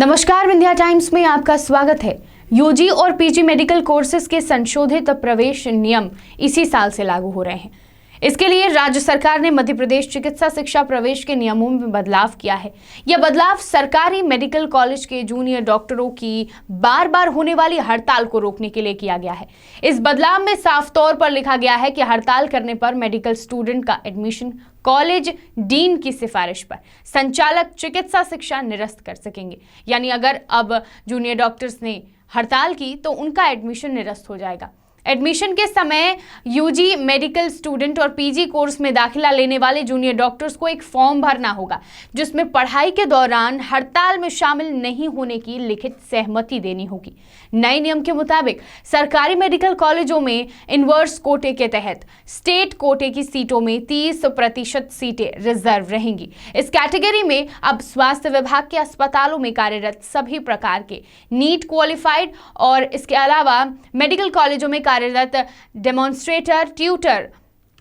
नमस्कार, विंध्या टाइम्स में आपका स्वागत है। यूजी और पीजी मेडिकल कोर्सेज के संशोधित प्रवेश नियम इसी साल से लागू हो रहे हैं। इसके लिए राज्य सरकार ने मध्य प्रदेश चिकित्सा शिक्षा प्रवेश के नियमों में बदलाव किया है। यह बदलाव सरकारी मेडिकल कॉलेज के जूनियर डॉक्टरों की बार बार होने वाली हड़ताल को रोकने के लिए किया गया है। इस बदलाव में साफ तौर पर लिखा गया है कि हड़ताल करने पर मेडिकल स्टूडेंट का एडमिशन कॉलेज डीन की सिफारिश पर संचालक चिकित्सा शिक्षा निरस्त कर सकेंगे। यानी अगर अब जूनियर डॉक्टर्स ने हड़ताल की तो उनका एडमिशन निरस्त हो जाएगा। एडमिशन के समय यूजी मेडिकल स्टूडेंट और पीजी कोर्स में दाखिला लेने वाले जूनियर डॉक्टर्स को एक फॉर्म भरना होगा, जिसमें पढ़ाई के दौरान हड़ताल में शामिल नहीं होने की लिखित सहमति देनी होगी। नए नियम के मुताबिक सरकारी मेडिकल कॉलेजों में इनवर्स कोटे के तहत स्टेट कोटे की सीटों में 30% सीटें रिजर्व रहेंगी। इस कैटेगरी में अब स्वास्थ्य विभाग के अस्पतालों में कार्यरत सभी प्रकार के नीट क्वालिफाइड और इसके अलावा मेडिकल कॉलेजों में कार्यरत डेमोन्स्ट्रेटर, ट्यूटर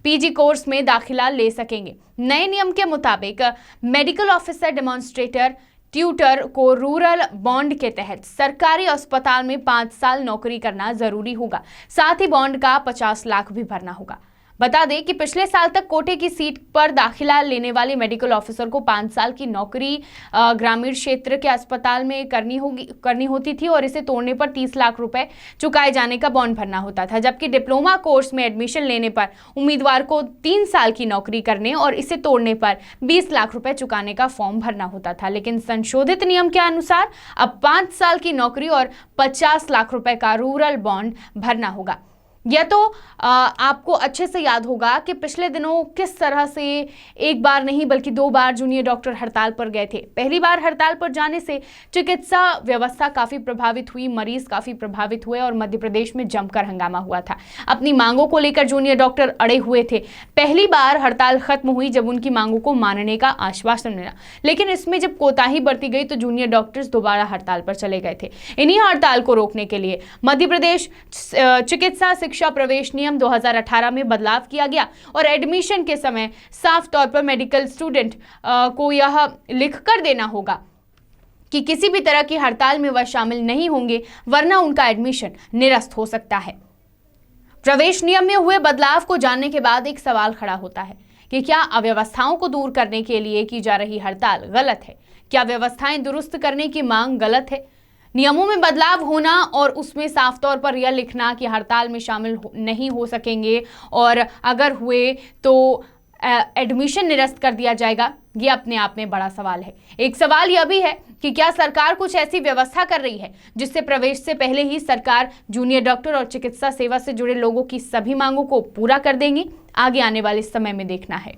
पीजी कोर्स में दाखिला ले सकेंगे। नए नियम के मुताबिक मेडिकल ऑफिसर, डेमोन्स्ट्रेटर, ट्यूटर को रूरल बॉन्ड के तहत सरकारी अस्पताल में 5 साल नौकरी करना जरूरी होगा। साथ ही बॉन्ड का 50 लाख भी भरना होगा। बता दें कि पिछले साल तक कोटे की सीट पर दाखिला लेने वाले मेडिकल ऑफिसर को 5 साल की नौकरी ग्रामीण क्षेत्र के अस्पताल में करनी होती थी और इसे तोड़ने पर 30 लाख रुपए चुकाए जाने का बॉन्ड भरना होता था। जबकि डिप्लोमा कोर्स में एडमिशन लेने पर उम्मीदवार को 3 साल की नौकरी करने और इसे तोड़ने पर 20 लाख रुपए चुकाने का फॉर्म भरना होता था। लेकिन संशोधित नियम के अनुसार अब 5 साल की नौकरी और 50 लाख रुपए का रूरल बॉन्ड भरना होगा। यह तो आपको अच्छे से याद होगा कि पिछले दिनों किस तरह से एक बार नहीं बल्कि 2 बार जूनियर डॉक्टर हड़ताल पर गए थे। पहली बार हड़ताल पर जाने से चिकित्सा व्यवस्था काफी प्रभावित हुई, मरीज काफी प्रभावित हुए और मध्य प्रदेश में जमकर हंगामा हुआ था। अपनी मांगों को लेकर जूनियर डॉक्टर अड़े हुए थे। पहली बार हड़ताल खत्म हुई जब उनकी मांगों को मानने का आश्वासन मिला, लेकिन इसमें जब कोताही बरती गई तो जूनियर डॉक्टर्स दोबारा हड़ताल पर चले गए थे। इन्हीं हड़ताल को रोकने के लिए मध्य प्रदेश चिकित्सा शिक्षा प्रवेश नियम 2018 में बदलाव किया गया और एडमिशन के समय साफ तौर पर मेडिकल स्टूडेंट को यह लिखकर देना होगा कि किसी भी तरह की हड़ताल में वह शामिल नहीं होंगे, वरना उनका एडमिशन निरस्त हो सकता है। प्रवेश नियम में हुए बदलाव को जानने के बाद एक सवाल खड़ा होता है कि क्या अव्यवस्थाओं को दूर करने के लिए की जा रही हड़ताल गलत है? क्या व्यवस्थाएं दुरुस्त करने की मांग गलत है? नियमों में बदलाव होना और उसमें साफ तौर पर यह लिखना कि हड़ताल में शामिल नहीं हो सकेंगे और अगर हुए तो एडमिशन निरस्त कर दिया जाएगा, ये अपने आप में बड़ा सवाल है। एक सवाल यह भी है कि क्या सरकार कुछ ऐसी व्यवस्था कर रही है जिससे प्रवेश से पहले ही सरकार जूनियर डॉक्टर और चिकित्सा सेवा से जुड़े लोगों की सभी मांगों को पूरा कर देंगी? आगे आने वाले समय में देखना है।